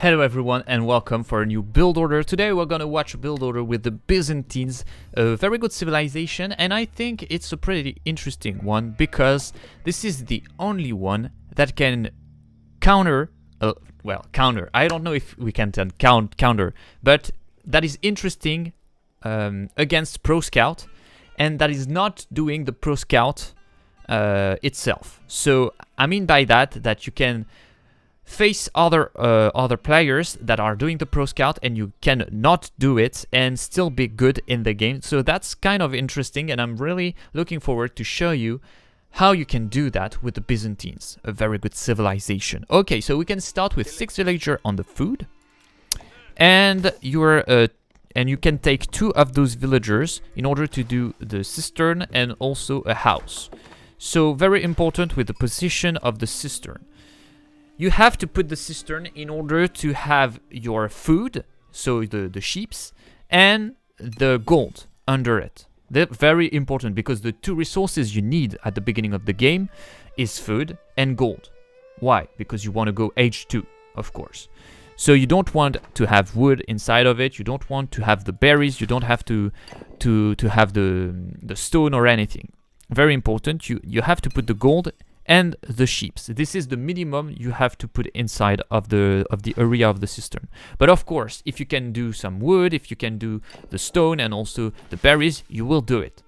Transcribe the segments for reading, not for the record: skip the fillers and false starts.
Hello everyone and welcome for a new build order. Today we're gonna watch a build order with the Byzantines, a very good civilization, and I think it's a pretty interesting one because this is the only one that can counter, I don't know if we can counter, but that is interesting against Pro Scout, and that is not doing the Pro Scout itself. So I mean by that you can face other players that are doing the Pro Scout and you can not do it and still be good in the game. So that's kind of interesting, and I'm really looking forward to show you how you can do that with the Byzantines, a very good civilization. Okay, so we can start with 6 villager on the food, and you can take 2 of those villagers in order to do the cistern and also a house. So very important with the position of the cistern. You have to put the cistern in order to have your food, so the sheeps, and the gold under it. They're very important because the 2 resources you need at the beginning of the game is food and gold. Why? Because you want to go age 2, of course. So you don't want to have wood inside of it, you don't want to have the berries, you don't have to have the stone or anything. Very important, you have to put the gold and the sheeps. This is the minimum you have to put inside of the area of the cistern. But of course, if you can do some wood, if you can do the stone and also the berries, you will do it.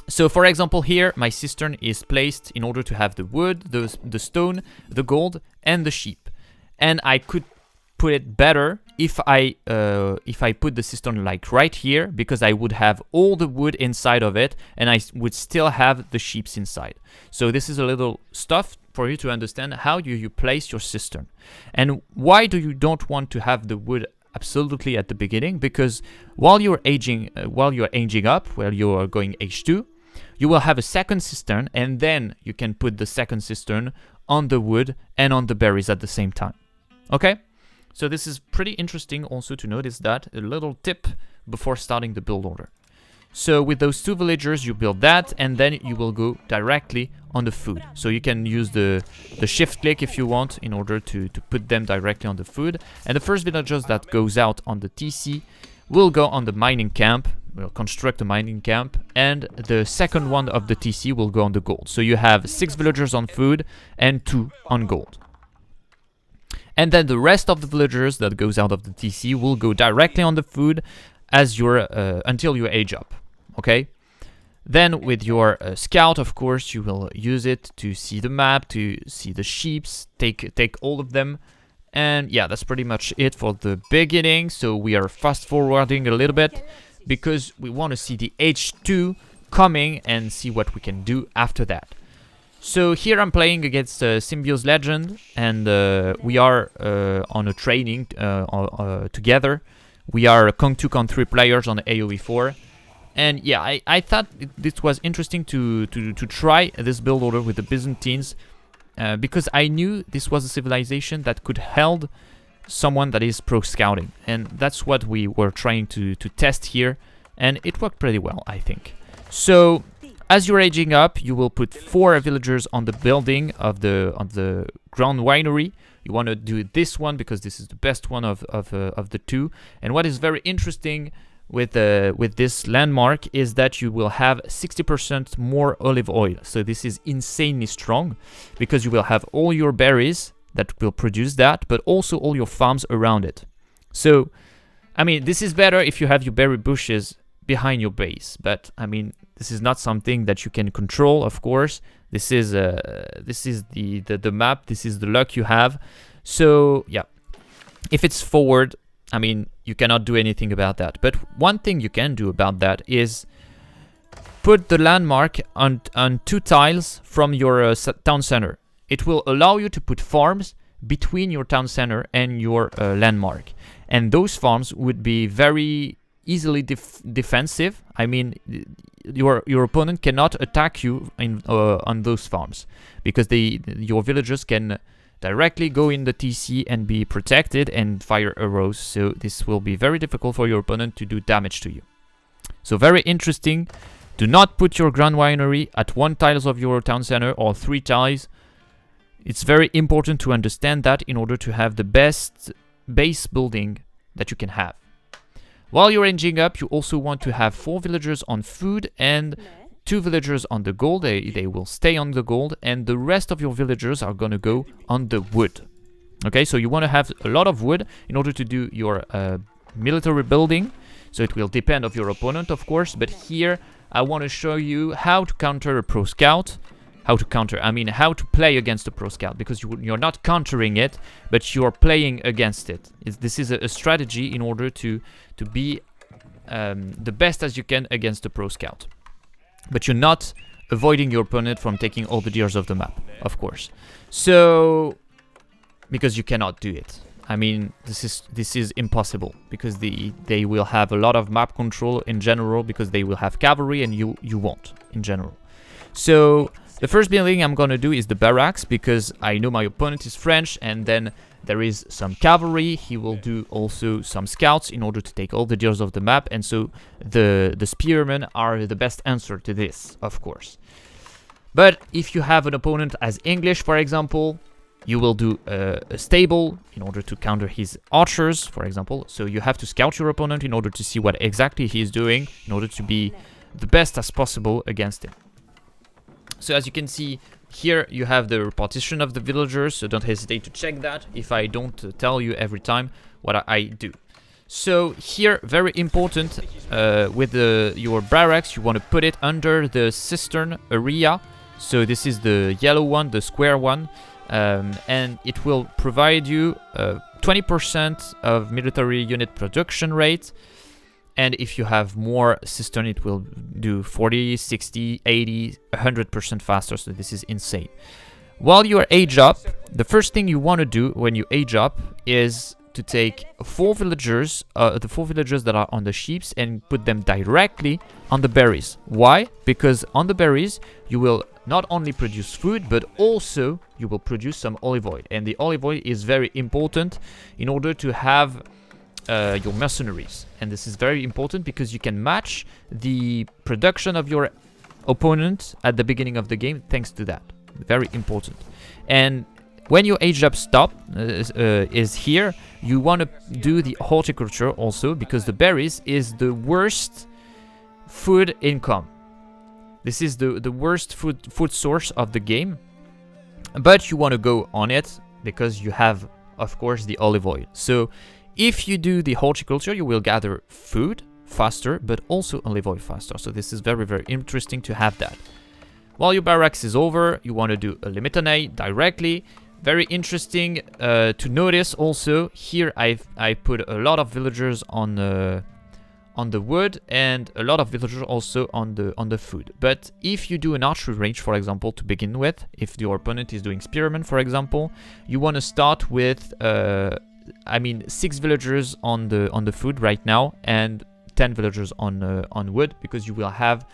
So for example here, my cistern is placed in order to have the wood, the stone, the gold, and the sheep. And I could put it better if I put the cistern like right here, because I would have all the wood inside of it and I would still have the sheeps inside. So this is a little stuff for you to understand how you place your cistern. And why do you don't want to have the wood absolutely at the beginning? Because while you're aging up, while you're going H2, you will have a second cistern, and then you can put the second cistern on the wood and on the berries at the same time. Okay? So this is pretty interesting also to notice that, a little tip before starting the build order. So with those 2 villagers you build that, and then you will go directly on the food. So you can use the shift click if you want in order to put them directly on the food. And the first villagers that goes out on the TC will go on the mining camp, will construct a mining camp, and the second one of the TC will go on the gold. So you have 6 villagers on food and 2 on gold. And then the rest of the villagers that goes out of the TC will go directly on the food as until you age up. Okay. Then with your scout, of course, you will use it to see the map, to see the sheeps, take all of them. And yeah, that's pretty much it for the beginning. So we are fast forwarding a little bit because we want to see the H2 coming and see what we can do after that. So here I'm playing against Symbio's Legend, and we are on a training together. We are Kong 2, Kong 3 players on AOE 4. And yeah, I thought this was interesting to try this build order with the Byzantines, because I knew this was a civilization that could hold someone that is pro scouting. And that's what we were trying to test here, and it worked pretty well, I think. So as you're aging up, you will put 4 villagers on the building of the ground winery. You want to do this one because this is the best one of the 2. And what is very interesting with this landmark is that you will have 60% more olive oil. So this is insanely strong because you will have all your berries that will produce that, but also all your farms around it. So, I mean, this is better if you have your berry bushes behind your base, but I mean, this is not something that you can control, of course. This is the map, this is the luck you have. So yeah, if it's forward, I mean, you cannot do anything about that. But one thing you can do about that is put the landmark on 2 tiles from your town center. It will allow you to put farms between your town center and your landmark, and those farms would be very easily defensive. I mean, your opponent cannot attack you on those farms because your villagers can directly go in the TC and be protected and fire arrows. So this will be very difficult for your opponent to do damage to you. So very interesting. Do not put your grand winery at 1 tiles of your town center or 3 tiles. It's very important to understand that in order to have the best base building that you can have. While you're ranging up, you also want to have 4 villagers on food and 2 villagers on the gold. They will stay on the gold, and the rest of your villagers are gonna go on the wood. Okay, so you want to have a lot of wood in order to do your military building. So it will depend of your opponent, of course, but here I want to show you how to counter a pro scout. How to play against a pro scout, because you're not countering it, but you're playing against it. This is a strategy in order to be the best as you can against a pro scout. But you're not avoiding your opponent from taking all the deers of the map, of course. So, because you cannot do it. I mean, this is impossible, because they will have a lot of map control in general, because they will have cavalry and you won't in general. So the first building I'm gonna do is the barracks, because I know my opponent is French, and then there is some cavalry. He will do also some scouts in order to take all the deers of the map, and so the spearmen are the best answer to this, of course. But if you have an opponent as English, for example, you will do a stable in order to counter his archers, for example. So you have to scout your opponent in order to see what exactly he is doing, in order to be the best as possible against him. So as you can see, here you have the repartition of the villagers, so don't hesitate to check that if I don't tell you every time what I do. So here, very important, with your barracks, you want to put it under the cistern area. So this is the yellow one, the square one, and it will provide you 20% of military unit production rate. And if you have more cistern, it will do 40, 60, 80, 100% faster. So this is insane. While you are age up, the first thing you want to do when you age up is to take 4 villagers, the 4 villagers that are on the sheeps, and put them directly on the berries. Why? Because on the berries, you will not only produce food, but also you will produce some olive oil. And the olive oil is very important in order to have your mercenaries. And this is very important because you can match the production of your opponent at the beginning of the game thanks to that. Very important. And when your age up stop is here, you want to do the horticulture also, because the berries is the worst food income. This is the worst food source of the game. But you want to go on it because you have, of course, the olive oil. So if you do the horticulture, you will gather food faster, but also olive oil faster. So this is very, very interesting to have that. While your barracks is over, you want to do a limitane directly. Very interesting to notice also. Here I put a lot of villagers on the wood and a lot of villagers also on the food. But if you do an archery range, for example, to begin with, if your opponent is doing spearmen, for example, you want to start with 6 villagers on the food right now and 10 villagers on wood, because you will have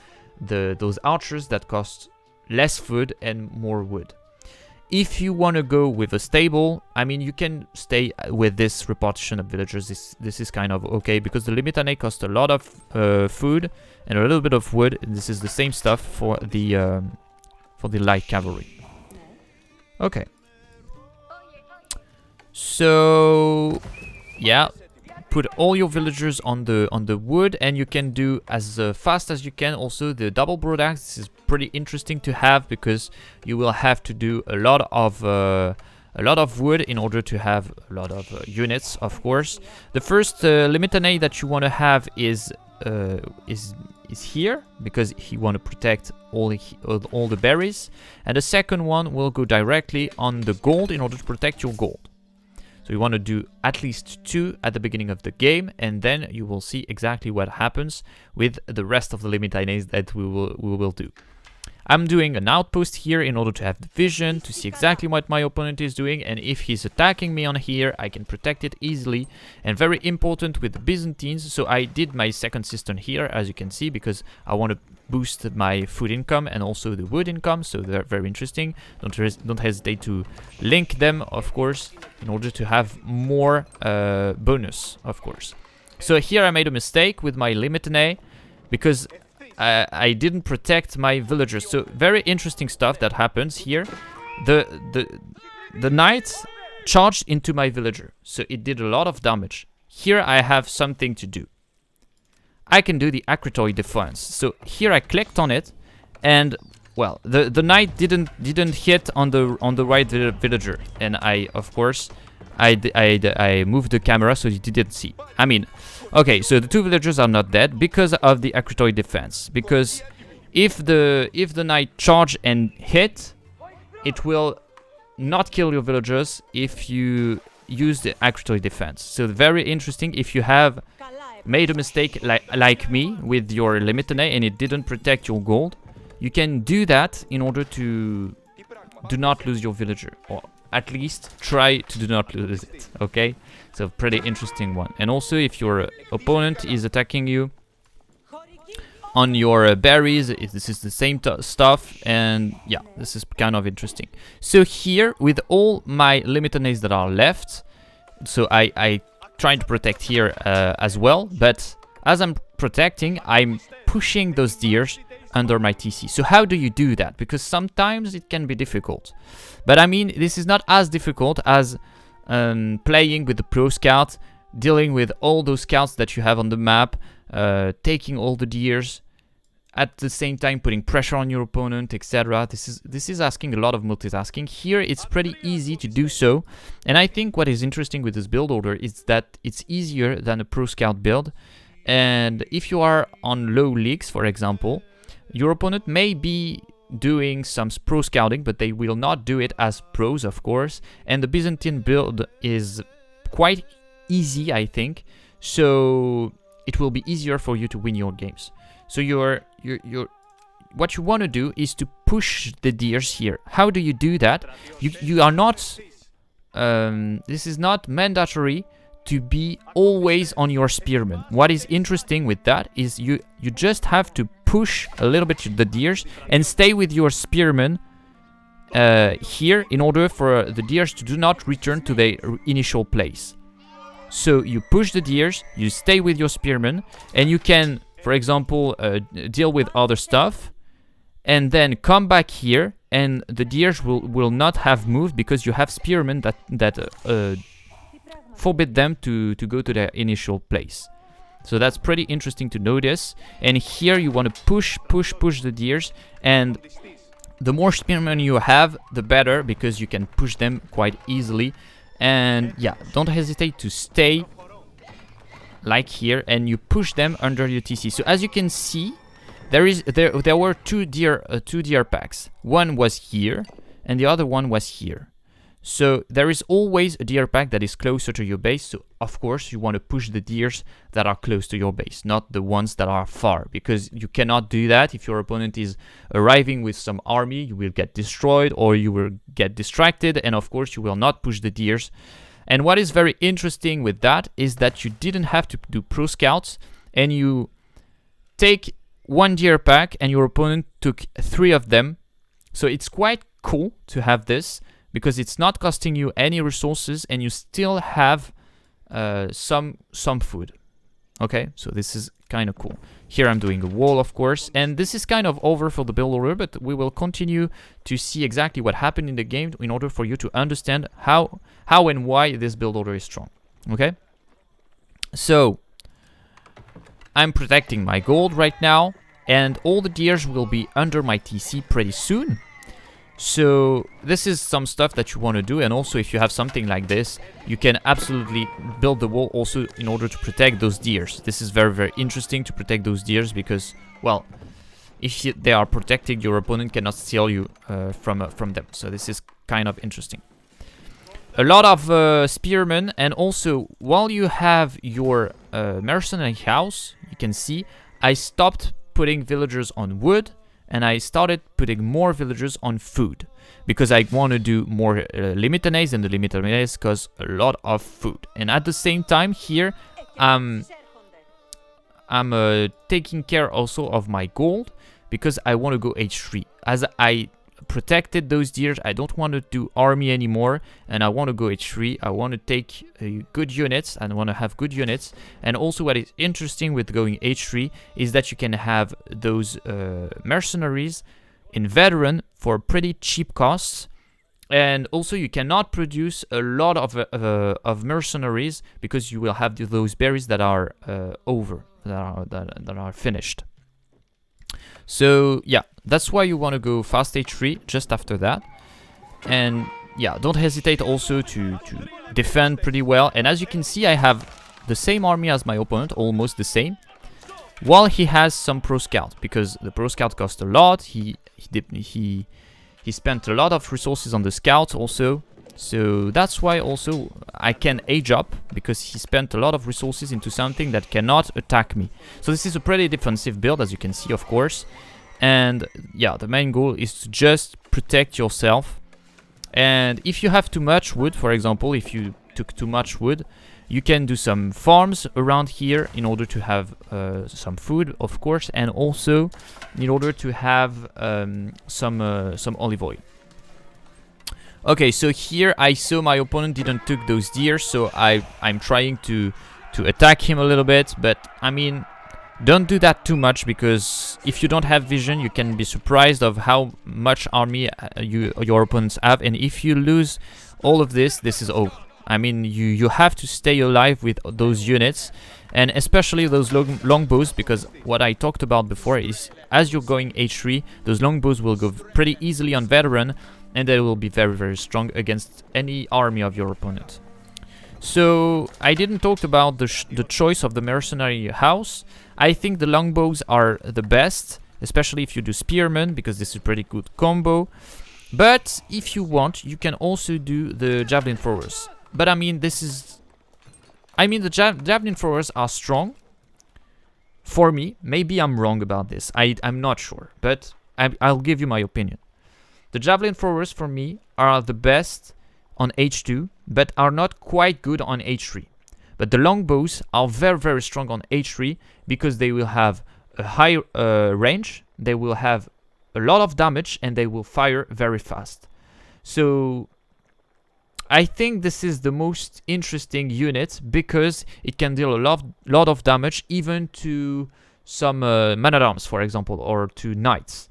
those archers that cost less food and more wood. If you want to go with a stable, I mean, you can stay with this repartition of villagers. This is kind of okay, because the limitane cost a lot of food and a little bit of wood. And this is the same stuff for the light cavalry. Okay. So yeah, put all your villagers on the wood, and you can do as fast as you can also the double broadaxe. This is pretty interesting to have, because you will have to do a lot of wood in order to have a lot of units, of course. The first limitane that you want to have is here, because you want to protect all the berries, and the second one will go directly on the gold in order to protect your gold. So you want to do at least 2 at the beginning of the game, and then you will see exactly what happens with the rest of the limitanes that we will do. I'm doing an outpost here in order to have the vision, to see exactly what my opponent is doing, and if he's attacking me on here, I can protect it easily. And very important with the Byzantines, so I did my second cistern here, as you can see, because I want to boost my food income and also the wood income, so they're very interesting. Don't hesitate to link them, of course, in order to have more bonus, of course. So here I made a mistake with my limitane, because I didn't protect my villagers. So very interesting stuff that happens here. the the the knight charged into my villager, so it did a lot of damage. Here I have something to do. I can do the accretory defense. So here I clicked on it, and well, the knight didn't hit on the right villager, and I of course I moved the camera so you didn't see. I mean, okay, so the two villagers are not dead because of the accretory defense. Because if the knight charge and hit, it will not kill your villagers if you use the accretory defense. So very interesting. If you have made a mistake like me with your limitane and it didn't protect your gold, you can do that in order to do not lose your villager, or at least try to do not lose it. Okay, so pretty interesting one. And also if your opponent is attacking you on your berries, this is the same stuff, and yeah, this is kind of interesting. So here with all my limitanes that are left, so I try to protect here as well, but as I'm protecting, I'm pushing those deers under my TC. So how do you do that? Because sometimes it can be difficult, but I mean, this is not as difficult as playing with the pro scout, dealing with all those scouts that you have on the map, taking all the deers, at the same time putting pressure on your opponent, etc. This is asking a lot of multitasking. Here it's pretty easy to do so, and I think what is interesting with this build order is that it's easier than a pro scout build. And if you are on low leagues, for example, your opponent may be doing some pro scouting, but they will not do it as pros, of course. And the Byzantine build is quite easy, I think, so it will be easier for you to win your games. So what you want to do is to push the deers here. How do you do that? You are not this is not mandatory to be always on your spearmen. What is interesting with that is you just have to push a little bit the deers and stay with your spearmen here in order for the deers to do not return to their initial place. So you push the deers, you stay with your spearmen, and you can, for example, deal with other stuff, and then come back here, and the deers will not have moved because you have spearmen that forbid them to go to their initial place. So that's pretty interesting to notice. And here you want to push the deers, and the more spearmen you have, the better, because you can push them quite easily. And yeah, don't hesitate to stay like here, and you push them under your TC. So as you can see, there were two deer packs. One was here, and the other one was here. So there is always a deer pack that is closer to your base. So of course you want to push the deers that are close to your base, not the ones that are far, because you cannot do that. If your opponent is arriving with some army, you will get destroyed or you will get distracted, and of course you will not push the deers. And what is very interesting with that is that you didn't have to do pro scouts, and you take one deer pack and your opponent took 3 of them. So it's quite cool to have this, because it's not costing you any resources and you still have some food. Okay, so this is kind of cool. Here I'm doing a wall, of course, and this is kind of over for the build order, but we will continue to see exactly what happened in the game in order for you to understand how and why this build order is strong. Okay, so I'm protecting my gold right now, and all the deers will be under my TC pretty soon. So this is some stuff that you want to do, and also if you have something like this, you can absolutely build the wall also in order to protect those deers. This is very, very interesting to protect those deers, because, well, if they are protected, your opponent cannot steal you from them. So this is kind of interesting. A lot of spearmen, and also while you have your mercenary house, you can see I stopped putting villagers on wood, and I started putting more villagers on food, because I want to do more limitanes, and the limitanes cost a lot of food. And at the same time here, I'm taking care also of my gold, because I want to go H3. As I protected those deers, I don't want to do army anymore, and I want to go H3. I want to take good units, and I want to have good units. And also what is interesting with going H3 is that you can have those mercenaries in veteran for pretty cheap costs, And also you cannot produce a lot of mercenaries because you will have those berries that are over, that are finished. So yeah, that's why you want to go fast H3 just after that. And yeah, don't hesitate also to defend pretty well. And as you can see, I have the same army as my opponent, almost the same, while he has some pro scout, because the pro scout cost a lot. He spent a lot of resources on the scout also, so that's why also I can age up, because he spent a lot of resources into something that cannot attack me. So this is a pretty defensive build, as you can see, of course. And yeah, the main goal is to just protect yourself. And if you have too much wood, for example, if you took too much wood, you can do some farms around here in order to have some food, of course, and also in order to have some olive oil. Okay, so here I saw my opponent didn't took those deer, so I'm trying to attack him a little bit, but I mean, don't do that too much, because if you don't have vision, you can be surprised of how much army your opponents have, and if you lose all of this, this is over. I mean, you have to stay alive with those units, and especially those longbows, because what I talked about before is as you're going H3, those longbows will go pretty easily on veteran, and they will be very, very strong against any army of your opponent. So I didn't talk about the choice of the mercenary house. I think the longbows are the best, especially if you do spearmen, because this is a pretty good combo. But if you want, you can also do the javelin throwers. But I mean, the javelin throwers are strong. For me, maybe I'm wrong about this. I'm not sure, but I'll give you my opinion. The javelin throwers for me are the best on H2, but are not quite good on H3. But the longbows are very, very strong on H3 because they will have a high range, they will have a lot of damage, and they will fire very fast. So I think this is the most interesting unit because it can deal a lot of damage, even to some man-at-arms, for example, or to knights.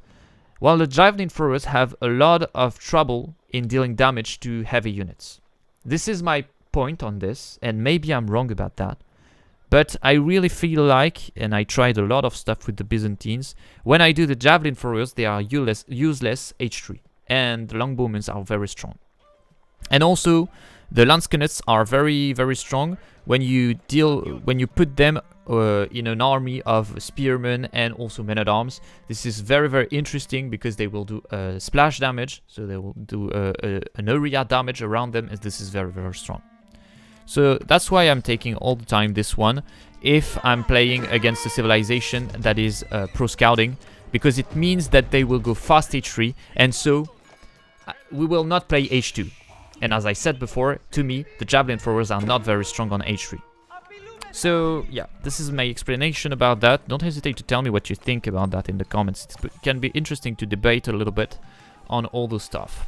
While the javelin throwers have a lot of trouble in dealing damage to heavy units. This is my point on this, and maybe I'm wrong about that. But I really feel like, and I tried a lot of stuff with the Byzantines, when I do the javelin throwers, they are useless H3, and the longbowmen are very strong. And also, the lansknets are very, very strong when you put them in an army of spearmen and also men-at-arms. This is very, very interesting because they will do splash damage, so they will do an area damage around them, and this is very, very strong. So that's why I'm taking all the time this one if I'm playing against a civilization that is pro scouting, because it means that they will go fast H3, and so we will not play H2. And as I said before, to me, the javelin throwers are not very strong on H3. So yeah, this is my explanation about that. Don't hesitate to tell me what you think about that in the comments. It can be interesting to debate a little bit on all the stuff.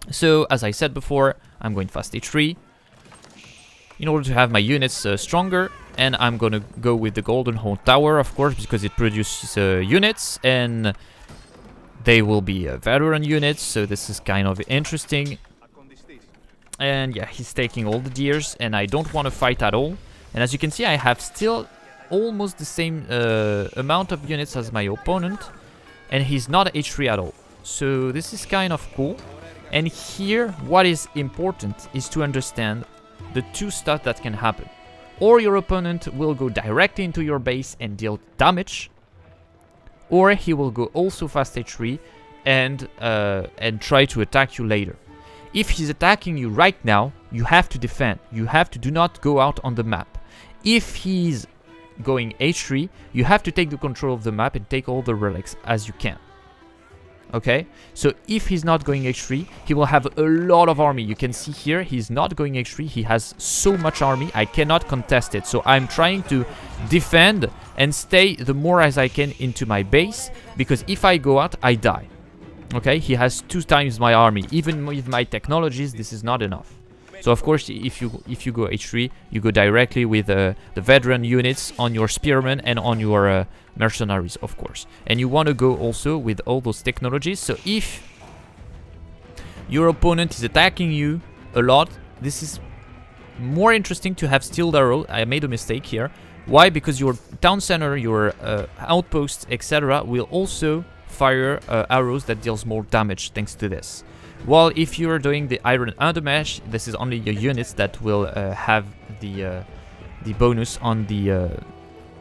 So as I said before, I'm going fast H3 in order to have my units stronger, and I'm gonna go with the Golden Horn Tower, of course, because it produces units, and they will be veteran units, so this is kind of interesting. And yeah, he's taking all the deers, and I don't want to fight at all. And as you can see, I have still almost the same amount of units as my opponent, and he's not H3 at all. So this is kind of cool. And here, what is important is to understand the two stuff that can happen. Or your opponent will go directly into your base and deal damage, or he will go also fast H3 and try to attack you later. If he's attacking you right now, you have to defend. You have to do not go out on the map. If he's going H3, you have to take the control of the map and take all the relics as you can. Okay? So if he's not going H3, he will have a lot of army. You can see here, he's not going H3. He has so much army, I cannot contest it. So I'm trying to defend and stay the more as I can into my base, because if I go out, I die. Okay, he has 2 times my army. Even with my technologies, this is not enough. So of course, if you go H3, you go directly with the veteran units on your spearmen and on your mercenaries, of course. And you want to go also with all those technologies. So if your opponent is attacking you a lot, this is more interesting to have steeled arrow. I made a mistake here. Why? Because your town center, your outposts, etc. will also fire arrows that deals more damage thanks to this. While if you're doing the iron undermesh, this is only your units that will have the bonus on the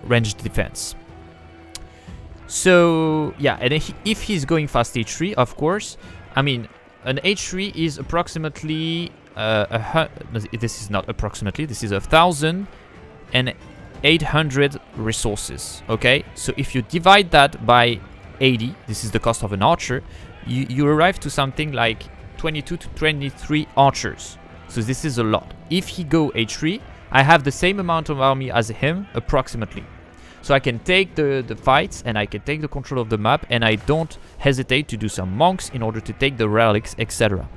ranged defense. So yeah, and if he's going fast H3, of course, I mean an H3 is approximately this is not approximately, this is 1,800 resources. Okay, so if you divide that by 80, this is the cost of an archer, you arrive to something like 22 to 23 archers. So this is a lot. If he go H3, I have the same amount of army as him approximately. So I can take the fights and I can take the control of the map, and I don't hesitate to do some monks in order to take the relics, etc.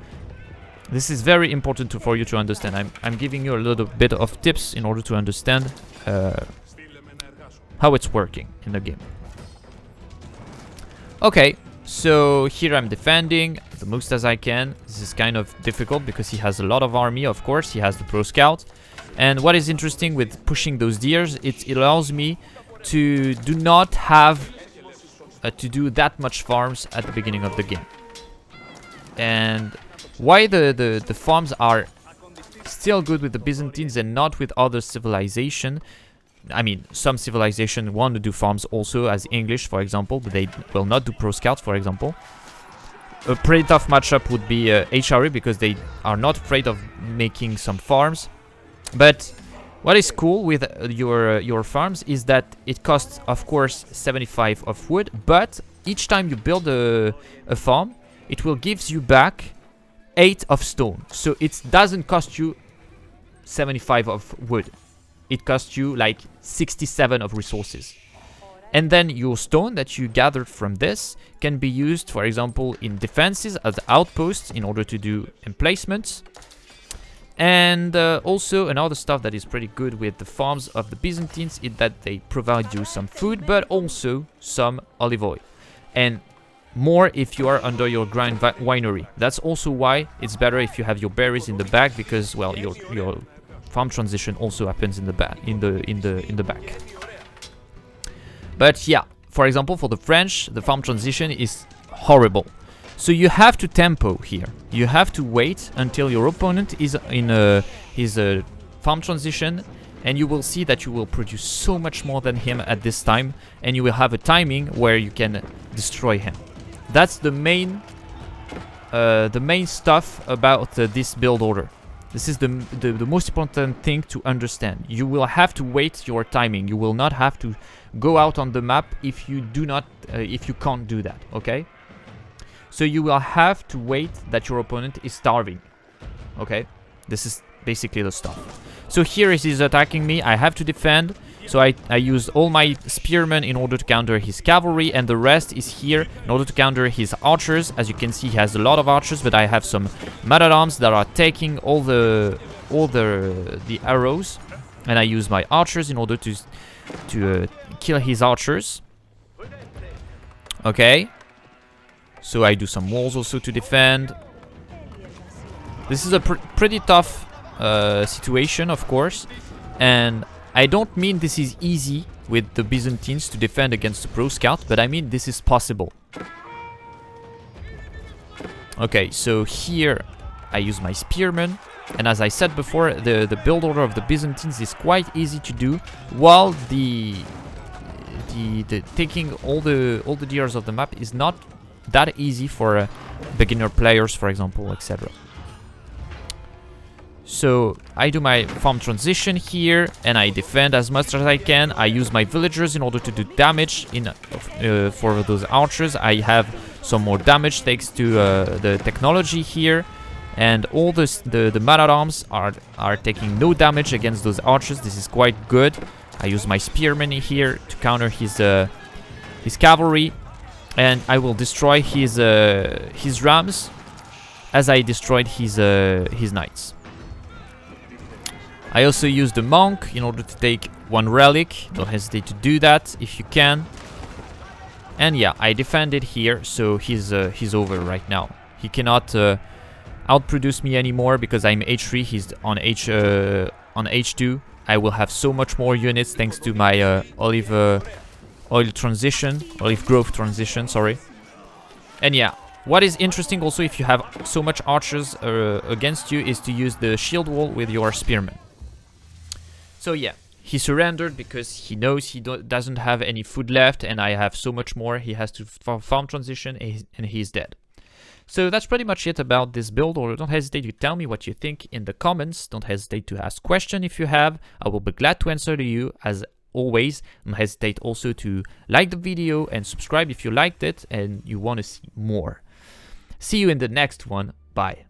This is very important for you to understand. I'm giving you a little bit of tips in order to understand how it's working in the game. Okay, so here I'm defending the most as I can. This is kind of difficult because he has a lot of army, of course. He has the pro scout. And what is interesting with pushing those deers, it allows me to do not have to do that much farms at the beginning of the game. And why the farms are still good with the Byzantines and not with other civilization. I mean, some civilization want to do farms also, as English, for example, but they will not do pro scouts, for example. A pretty tough matchup would be HRE, because they are not afraid of making some farms. But what is cool with your farms is that it costs, of course, 75 of wood, but each time you build a farm, it will give you back 8 of stone. So it doesn't cost you 75 of wood. It costs you like 67 of resources. And then your stone that you gathered from this can be used, for example, in defenses as outposts in order to do emplacements. And also another stuff that is pretty good with the farms of the Byzantines is that they provide you some food, but also some olive oil. And more if you are under your grind winery. That's also why it's better if you have your berries in the back, because, well, your farm transition also happens in the back. But yeah, for example, for the French, the farm transition is horrible. So you have to tempo here. You have to wait until your opponent is in his farm transition, and you will see that you will produce so much more than him at this time, and you will have a timing where you can destroy him. That's the main stuff about this build order. This is the most important thing to understand. You will have to wait your timing. You will not have to go out on the map if you can't do that. Okay. So you will have to wait that your opponent is starving. Okay? This is basically the stuff. So here he's attacking me. I have to defend. So I used all my spearmen in order to counter his cavalry, and the rest is here in order to counter his archers. As you can see, he has a lot of archers, but I have some man-at-arms that are taking all the arrows, and I use my archers in order to kill his archers. Okay. So I do some walls also to defend. This is a pretty tough situation, of course. And I don't mean this is easy with the Byzantines to defend against the pro scout, but I mean this is possible. Okay, so here I use my spearmen. And as I said before, the build order of the Byzantines is quite easy to do, while the taking all the deers of the map is not that easy for beginner players, for example, etc. So I do my farm transition here, and I defend as much as I can. I use my villagers in order to do damage for those archers. I have some more damage thanks to the technology here, and all the man-at-arms are taking no damage against those archers. This is quite good. I use my spearmen here to counter his cavalry. And I will destroy his rams as I destroyed his knights. I also use the monk in order to take one relic. Don't hesitate to do that if you can. And yeah, I defended here, so he's over right now. He cannot outproduce me anymore because I'm H3, he's on H2. I will have so much more units thanks to my olive growth transition, sorry. And yeah, what is interesting also if you have so much archers against you is to use the shield wall with your spearmen. So yeah, he surrendered because he knows he doesn't have any food left and I have so much more. He has to farm transition and he's dead. So that's pretty much it about this build order. Don't hesitate to tell me what you think in the comments. Don't hesitate to ask questions if you have. I will be glad to answer to you as always. Don't hesitate also to like the video and subscribe if you liked it and you want to see more. See you in the next one. Bye.